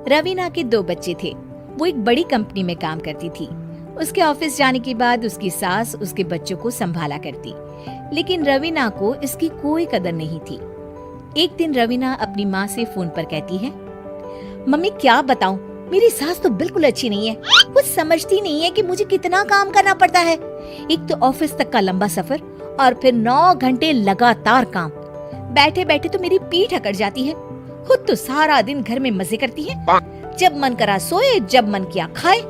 रवीना के 2 बच्चे थे। वो एक बड़ी कंपनी में काम करती थी। उसके ऑफिस जाने के बाद उसकी सास उसके बच्चों को संभाला करती, लेकिन रवीना को इसकी कोई कदर नहीं थी। एक दिन रवीना अपनी माँ से फोन पर कहती है, मम्मी क्या बताऊं, मेरी सास तो बिल्कुल अच्छी नहीं है। वो समझती नहीं है कि मुझे कितना काम करना पड़ता है। एक तो ऑफिस तक का लंबा सफर और फिर 9 घंटे लगातार काम। बैठे बैठे तो मेरी पीठ अकड़ जाती है। खुद तो सारा दिन घर में मजे करती है, जब मन करा सोए, जब मन किया खाए।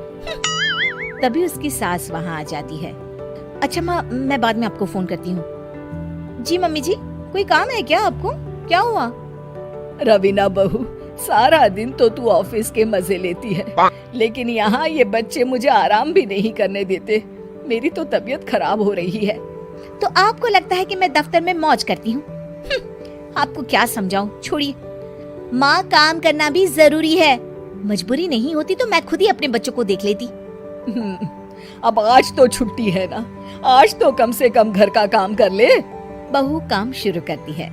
तभी उसकी सास वहाँ आ जाती है। अच्छा माँ, मैं बाद में आपको फोन करती हूँ। जी मम्मी जी, कोई काम है क्या आपको? क्या हुआ? रवीना बहू, सारा दिन तो तू ऑफिस के मजे लेती है, लेकिन यहाँ ये बच्चे मुझे आराम भी नहीं करने देते। मेरी तो तबीयत खराब हो रही है। तो आपको लगता है कि मैं दफ्तर में मौज करती हूँ? आपको क्या समझाऊं, छोड़िए। माँ, काम करना भी जरूरी है। मजबूरी नहीं होती तो मैं खुद ही अपने बच्चों को देख लेती। अब आज तो छुट्टी है ना, आज तो कम से कम घर का काम कर ले। बहू काम शुरू करती है।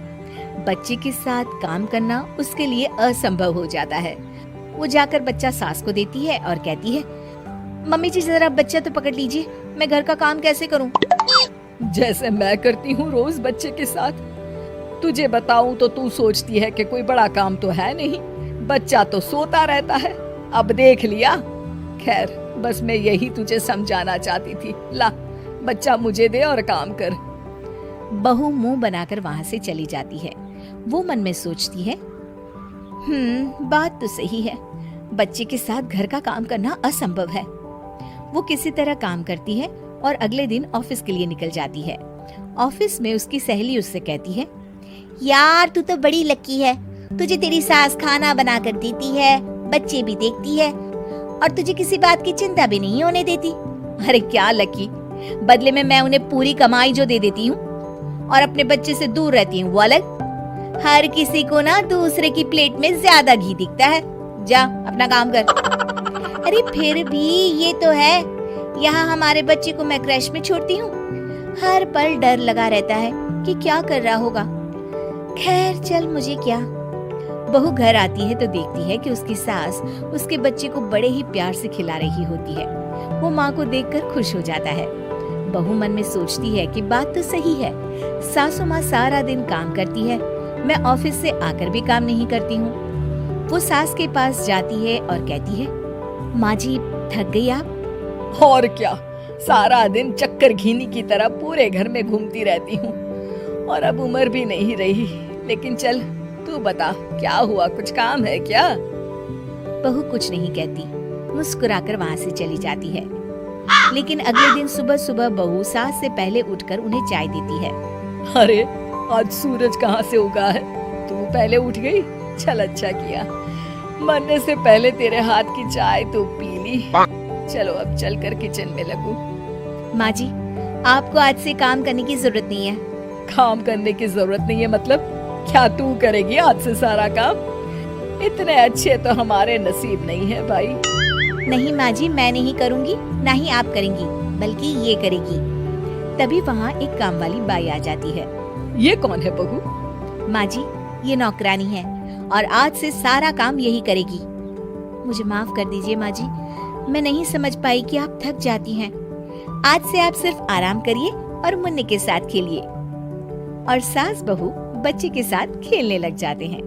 बच्चे के साथ काम करना उसके लिए असंभव हो जाता है। वो जाकर बच्चा सास को देती है और कहती है, मम्मी जी जरा बच्चा तो पकड़ लीजिए, मैं घर का काम कैसे करूं? जैसे मैं करती हूँ रोज बच्चे के साथ। तुझे बताऊं तो तू सोचती है कि कोई बड़ा काम तो है नहीं, बच्चा तो सोता रहता है। अब देख लिया। खैर, बस मैं यही तुझे समझाना चाहती थी। ला, बच्चा मुझे दे और काम कर। बहू मुंह बनाकर वहाँ से चली जाती है। वो मन में सोचती है, बात तो सही है, बच्चे के साथ घर का काम करना असंभव है। वो किसी तरह काम करती है और अगले दिन ऑफिस के लिए निकल जाती है। ऑफिस में उसकी सहेली उससे कहती है, यार तू तो बड़ी लकी है, तुझे तेरी सास खाना बना कर देती है, बच्चे भी देखती है और तुझे किसी बात की चिंता भी नहीं होने देती। अरे क्या लकी, बदले में मैं उन्हें पूरी कमाई जो दे देती हूँ और अपने बच्चे से दूर रहती हूँ, वो अलग। हर किसी को ना दूसरे की प्लेट में ज्यादा घी दिखता है। जा अपना काम कर। अरे फिर भी ये तो है, यहाँ हमारे बच्चे को मैं क्रैश में छोड़ती हूँ, हर पल डर लगा रहता है कि क्या कर रहा होगा। खैर चल, मुझे क्या। बहू घर आती है तो देखती है कि उसकी सास उसके बच्चे को बड़े ही प्यार से खिला रही होती है। वो माँ को देखकर खुश हो जाता है। बहू मन में सोचती है कि बात तो सही है, सासू माँ सारा दिन काम करती है, मैं ऑफिस से आकर भी काम नहीं करती हूँ। वो सास के पास जाती है और कहती है, माँ जी थक गई आप? और क्या, सारा दिन चक्कर घीनी की तरह पूरे घर में घूमती रहती हूँ और अब उम्र भी नहीं रही। लेकिन चल तू बता, क्या हुआ, कुछ काम है क्या? बहू कुछ नहीं कहती, मुस्कुराकर वहाँ से चली जाती है। लेकिन अगले दिन सुबह सुबह बहू सास से पहले उठकर उन्हें चाय देती है। अरे आज सूरज कहाँ से उगा है, तू पहले उठ गई? चल अच्छा किया, मरने से पहले तेरे हाथ की चाय तो पी ली। चलो अब चलकर किचन में लगूं। माँ जी, आपको आज से काम करने की जरूरत नहीं है। काम करने की जरूरत नहीं है मतलब? क्या तू करेगी आज से सारा काम? इतने अच्छे तो हमारे नसीब नहीं है भाई। नहीं माँ जी, मैं नहीं करूँगी, ना ही आप करेंगी, बल्कि ये करेगी। तभी वहाँ एक काम वाली बाई आ जाती है। ये कौन है बहू? माँ जी, ये नौकरानी है और आज से सारा काम यही करेगी। मुझे माफ कर दीजिए माँ जी, मैं नहीं समझ पाई कि आप थक जाती हैं। आज से आप सिर्फ आराम करिए और मुन्ने के साथ खेलिए। और सास बहू बच्चे के साथ खेलने लग जाते हैं।